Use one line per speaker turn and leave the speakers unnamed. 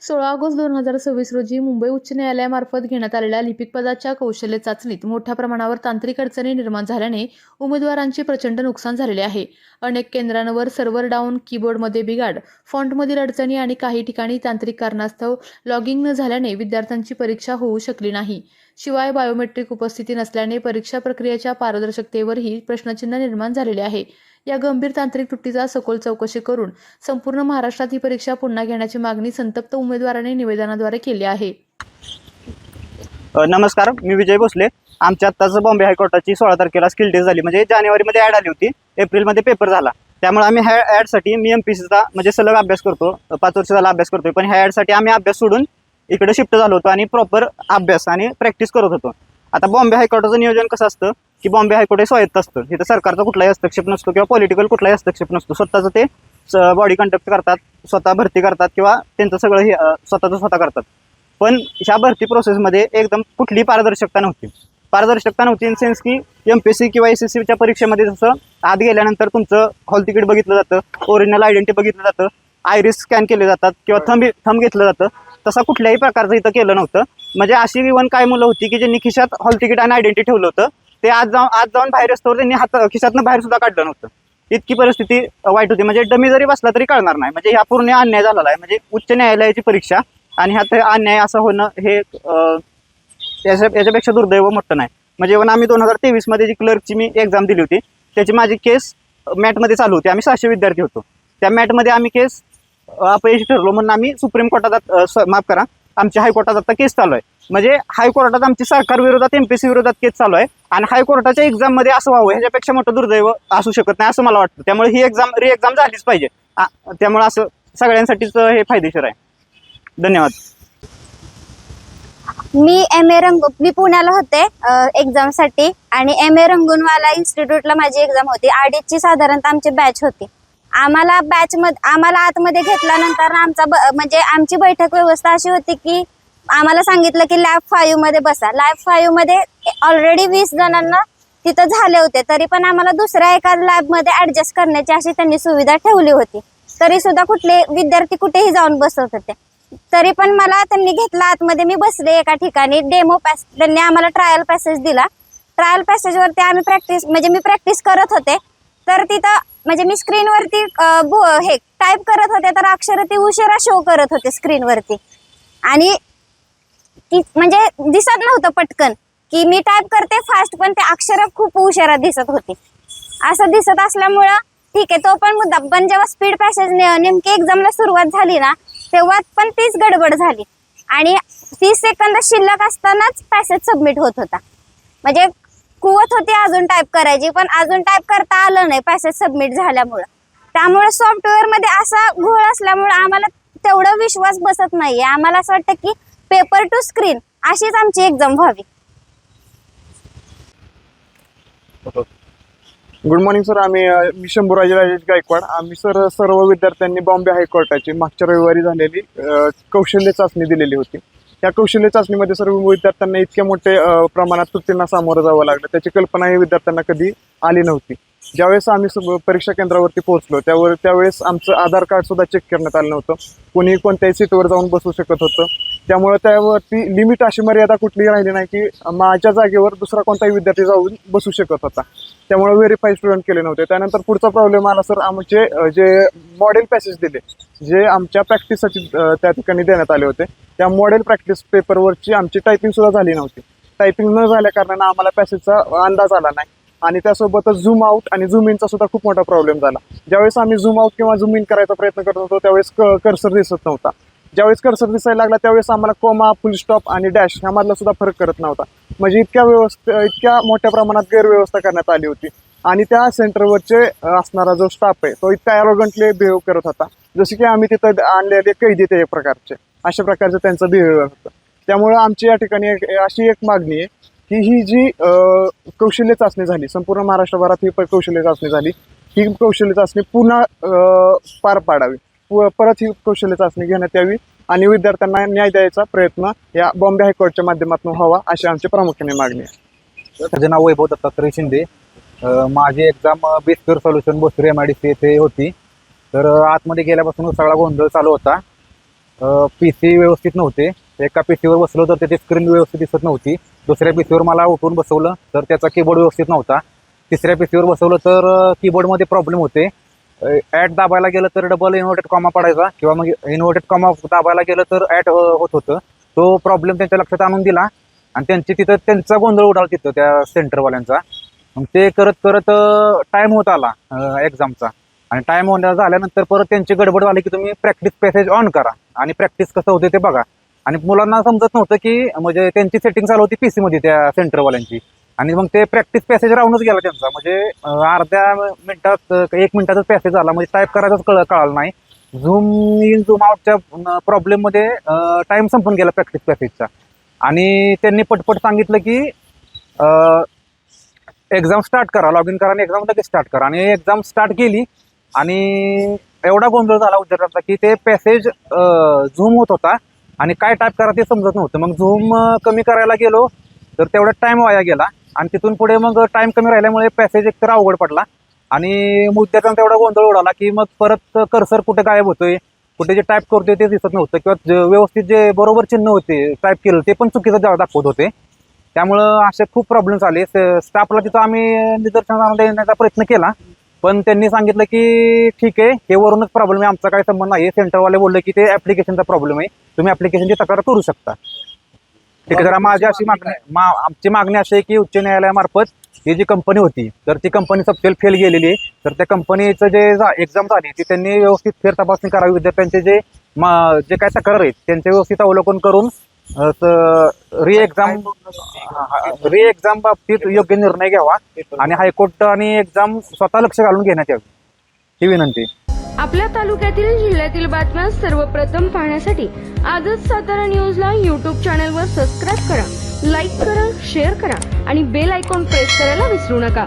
16 August 2026 रोजी मुंबई उच्च न्यायालयामार्फत घेण्यात आलेल्या लिपिक पदाच्या कौशल्य चाचणीत मोठ्या प्रमाणावर तांत्रिक अडचणी निर्माण झाल्याने उमेदवारांचे प्रचंड नुकसान झालेले आहे. अनेक केंद्रांवर सर्व्हर डाऊन, कीबोर्डमध्ये बिघाड, फॉन्टमधील अडचणी आणि काही ठिकाणी तांत्रिक कारणास्तव लॉगिंग न झाल्याने विद्यार्थ्यांची परीक्षा होऊ शकली नाही. शिवाय बायोमेट्रिक उपस्थिती नसल्याने परीक्षा प्रक्रियेच्या पारदर्शकतेवरही प्रश्नचिन्ह निर्माण झालेले आहे. या गंभीर तांत्रिक त्रुटीचा सखोल चौकशी करून संपूर्ण महाराष्ट्रात ही परीक्षा पुन्हा घेण्याची मागणी संतप्त उमेदवारांनी निवेदनाद्वारे केली आहे.
नमस्कार, मी विजय भोसले. आमच्या आत्ताच बॉम्बे हायकोर्टाची 16 तारखेला स्किल टेस्ट झाली. म्हणजे जानेवारीमध्ये ॲड आली होती, एप्रिलमध्ये पेपर झाला. त्यामुळे आम्ही ह्या ॲडसाठी मी MPSCचा म्हणजे सलग अभ्यास करतो, 5 वर्ष झाला अभ्यास करतोय. पण ह्या ॲडसाठी आम्ही अभ्यास सोडून इकडे शिफ्ट झालो होतो आणि प्रॉपर अभ्यास आणि प्रॅक्टिस करत होतो. आता बॉम्बे हायकोर्टाचं नियोजन कसं असतं की बॉम्बे हायकोर्ट हे स्वायत्त असतं. इथं सरकारचा कुठलाही हस्तक्षेप नसतो किंवा पॉलिटिकल कुठलाही हस्तक्षेप नसतो. स्वतःचं ते बॉडी कंडक्ट करतात, स्वतः भरती करतात किंवा त्यांचं सगळं हे स्वतः करतात. पण ह्या भरती प्रोसेसमध्ये एकदम कुठली पारदर्शकता नव्हती इन सेन्स की MPSC किंवा SSCच्या परीक्षेमध्ये जसं आत गेल्यानंतर तुमचं हॉल तिकीट बघितलं जातं, ओरिजिनल आयडेंटिटी बघितलं जातं, आयरिस स्कॅन केले जातात किंवा थंब घेतलं जातं, तसा कुठल्याही प्रकारचं इथं केलं नव्हतं. म्हणजे अशी इव्हन काय मुलं होती की ज्यांनी खिशात हॉल तिकीट आणि आयडेंटिटी ठेवलं होतं, ते आज जाऊन बाहेर असतो त्यांनी खिशातनं बाहेर सुद्धा काढलं नव्हतं. इतकी परिस्थिती वाईट होती. म्हणजे डमी जरी बसला तरी कळणार नाही. म्हणजे ह्या पूर्ण अन्याय झालेला आहे. म्हणजे उच्च न्यायालयाची परीक्षा आणि ह्यात अन्याय असं होणं हे याच्यापेक्षा दुर्दैव मोठं नाही. म्हणजे इव्हन आम्ही 2023 जी क्लर्कची मी एक्झाम दिली होती, त्याची माझी केस मॅटमध्ये चालू होती. आम्ही 600 विद्यार्थी होतो. त्या मॅटमध्ये आम्ही केस अपयशी ठरलो म्हणून आम्ही सुप्रीम कोर्टात माफ करा, आमच्या हायकोर्टात आता केस चालू आहे. म्हणजे हायकोर्टात आमची सरकार विरोधात MPSC विरोधात केस चालू आहे आणि हायकोर्टाच्या एक्झाममध्ये असं व्हावं ह्याच्यापेक्षा मोठं दुर्दैव असू शकत नाही असं मला वाटतं. त्यामुळे ही री एक्झाम झालीच पाहिजे. त्यामुळे असं सगळ्यांसाठीच हे फायदेशीर आहे. धन्यवाद.
मी पुण्याला होते एक्झामसाठी आणि MA रंगूनवाला इन्स्टिट्यूटला माझी एक्झाम होती. अडीचची साधारणतः आमची बॅच होती. आम्हाला आतमध्ये घेतल्यानंतर म्हणजे आमची बैठक व्यवस्था अशी होती की आम्हाला सांगितलं की लॅब 5 मध्ये बसा. लॅब 5 मध्ये ऑलरेडी 20 जणांना तिथं झाले होते, तरी पण आम्हाला दुसऱ्या एका लॅबमध्ये ऍडजस्ट करण्याची अशी त्यांनी सुविधा ठेवली होती. तरी सुद्धा कुठले विद्यार्थी कुठेही जाऊन बसत होते. तरी पण मला त्यांनी घेतला आतमध्ये. मी बसले एका ठिकाणी. डेमो पॅस त्यांनी आम्हाला ट्रायल पॅसेज दिला. ट्रायल पॅसेजवरती मी प्रॅक्टिस करत होते. तर तिथं म्हणजे मी स्क्रीनवरती हे टाईप करत होते, तर अक्षर ती उशिरा शो करत होते स्क्रीनवरती आणि म्हणजे दिसत नव्हतं पटकन की मी टाईप करते फास्ट, पण ते अक्षर खूप उशिरा दिसत होते. असं दिसत असल्यामुळं ठीक आहे, तो पण मुद्दा. पण जेव्हा स्पीड पॅसेज नेमकी एक्झामला सुरुवात झाली ना, तेव्हा पण तीच गडबड झाली आणि 30 सेकंद शिल्लक असतानाच पॅसेज सबमिट होत होता. म्हणजे कुवत होती अजून टाईप करायची, पण अजून टाईप करता आलं नाही पॅसेज सबमिट झाल्यामुळं. त्यामुळे सॉफ्टवेअर मध्ये असा घोळ असल्यामुळे आम्हाला तेवढा विश्वास बसत नाहीये. आम्हाला असं वाटतं की पेपर टू स्क्रीन अशीच आमची एक्झाम व्हावी.
Good morning sir. मी शंभूराजे राजेश गायकवाड. आम्ही सर्व विद्यार्थ्यांनी बॉम्बे हायकोर्टाची मागच्या रविवारी झालेली कौशल्य चाचणी दिलेली होती. त्या कौशल्य चाचणीमध्ये सर्व विद्यार्थ्यांना इतक्या मोठ्या प्रमाणात त्रुटींना सामोरं जावं लागलं, त्याची कल्पना ही विद्यार्थ्यांना कधी आली नव्हती. ज्यावेळेस आम्ही परीक्षा केंद्रावरती पोहोचलो त्यावेळेस आमचं आधार कार्ड सुद्धा चेक करण्यात आलं नव्हतं. कोणी कोणत्याही सीटवर जाऊन बसू शकत होतं. त्यामुळे त्यावरती लिमिट अशी मर्यादा कुठलीही राहिली नाही की माझ्या जागेवर दुसरा कोणताही विद्यार्थी जाऊन बसू शकत होता. त्यामुळे व्हेरीफाय स्टुडंट केले नव्हते. त्यानंतर पुढचा प्रॉब्लेम आला सर, आमचे जे मॉडेल पॅसेज दिले, जे आमच्या प्रॅक्टिससाठी त्या ठिकाणी देण्यात आले होते, त्या मॉडेल प्रॅक्टिस पेपरवरची आमची टायपिंग सुद्धा झाली नव्हती. टायपिंग न झाल्या कारणानं आम्हाला पॅसेजचा अंदाज आला नाही आणि त्यासोबतच झूम आउट आणि झूम इनचा सुद्धा खूप मोठा प्रॉब्लेम झाला. ज्यावेळेस आम्ही झूम आउट किंवा झूम इन करायचा प्रयत्न करत होतो त्यावेळेस कर्सर दिसत नव्हता. ज्यावेळेस कर्सर दिसायला लागला त्यावेळेस आम्हाला कोमा, फुल स्टॉप आणि डॅश ह्यामधला सुद्धा फरक करत नव्हता. म्हणजे इतक्या मोठ्या प्रमाणात गैरव्यवस्था करण्यात आली होती आणि त्या सेंटरवरचे असणारा जो स्टाफ आहे तो इतका ॲरोगंटली बिहेव करत होता, जसे की आम्ही तिथं आणलेले कैदी ते प्रकारचे, अशा प्रकारचं त्यांचं बिहेवियर होतं. त्यामुळं आमची या ठिकाणी अशी एक मागणी आहे की ही जी कौशल्य चाचणी झाली, संपूर्ण महाराष्ट्रभरात ही कौशल्य चाचणी झाली, ही कौशल्य चाचणी पुन्हा पार पाडावी, परत ही कौशल्य चाचणी घेण्यात यावी आणि विद्यार्थ्यांना न्याय द्यायचा प्रयत्न या बॉम्बे हायकोर्टच्या माध्यमातून व्हावा, अशी आमची प्रामुख्याने मागणी आहे.
माझे नाव वैभव दत्तात्रय शिंदे. माझी एक्झाम बेस्कर सोल्युशन बोसरे MIDC येथे होती. तर आतमध्ये गेल्यापासून सगळा गोंधळ चालू होता. PC व्यवस्थित नव्हते. एका पीसीवर बसलो तर त्याची स्क्रीन व्यवस्थित दिसत नव्हती. दुसऱ्या पीसीवर मला उठवून बसवलं तर त्याचा कीबोर्ड व्यवस्थित नव्हता. तिसऱ्या पीसीवर बसवलं तर कीबोर्डमध्ये प्रॉब्लेम होते. ॲड दाबायला गेलं तर डबल इन्व्हर्टेड कॉमा पडायचा किंवा मग इन्व्हर्टेड कॉमा दाबायला गेलं तर ॲड होत होतं. तो प्रॉब्लेम त्यांच्या लक्षात आणून दिला आणि त्यांचा गोंधळ उडाला तिथं त्या सेंटरवाल्यांचा. मग ते करत करत टाइम होत आला एक्झामचा आणि टाइम झाल्यानंतर परत त्यांची गडबड झाली की तुम्ही प्रॅक्टिस पॅसेज ऑन करा आणि प्रॅक्टिस कसं होते ते बघा. आणि मुलांना समजत नव्हतं की म्हणजे त्यांची सेटिंग चालू होती PC मध्ये त्या सेंटरवाल्यांची आणि मग ते प्रॅक्टिस पॅसेज राहूनच गेला त्यांचा. म्हणजे अर्ध्या मिनिटात 1 मिनिटाचाच पॅसेज झाला. म्हणजे टाईप करायचाच कळालं नाही. झूम इन झूम आउटच्या प्रॉब्लेममध्ये टाइम संपून गेला प्रॅक्टिस पॅसेजचा. आणि त्यांनी पटपट सांगितलं की एक्झाम स्टार्ट करा, लॉग इन करा आणि एक्झाम लगेच स्टार्ट करा. आणि एक्झाम स्टार्ट केली आणि एवढा गोंधळ झाला विद्यार्थ्यांचा की ते पॅसेज झूम होत होता आणि काय टाईप करा ते समजत नव्हतं. मग झूम कमी करायला गेलो तर तेवढा टाइम वाया गेला आणि तिथून पुढे मग टाइम कमी राहिल्यामुळे पॅसेज एकतर अवघड पडला आणि विद्यार्थ्यांचा तेवढा गोंधळ उडाला की मग परत कर्सर कुठे गायब होतोय, कुठे जे टाईप करतोय ते दिसत नव्हतं किंवा व्यवस्थित जे बरोबर चिन्ह होते टाईप केलं ते पण चुकीचं दाखवत होते. त्यामुळं असे खूप प्रॉब्लेम्स आले. स्टाफला तिथं आम्ही निदर्शनास देण्याचा प्रयत्न केला पण त्यांनी सांगितलं की ठीक आहे, हे वरूनच प्रॉब्लेम आहे, आमचा काही संबंध नाही. सेंटरवाले बोलले की ते ऍप्लिकेशनचा प्रॉब्लेम आहे, तुम्ही ऍप्लिकेशनची तक्रार करू शकता. ठीक आहे. जरा माझी अशी आमची मागणी अशी आहे की उच्च न्यायालयामार्फत ही जी कंपनी होती तर ती कंपनी सबसेल फेल गेलेली आहे. तर त्या कंपनीचं जे एक्झाम झाली ती त्यांनी व्यवस्थित फेर तपासणी करावी. विद्यार्थ्यांचे जे काय तक्रार आहेत त्यांचे व्यवस्थित अवलोकन करून री एक्झाम बाबतीत योग्य निर्णय घ्यावा आणि हायकोर्ट आणि एक्झाम स्वतः लक्ष घालून घेण्यात यावी ही विनंती.
आपल्या तालुक्यातील जिल्ह्यातील बातम्या सर्वप्रथम पाहण्यासाठी आजच सातारा न्यूजला YouTube चॅनलवर सबस्क्राईब करा, लाईक करा, शेअर करा आणि बेल आयकॉन प्रेस करायला विसरू नका.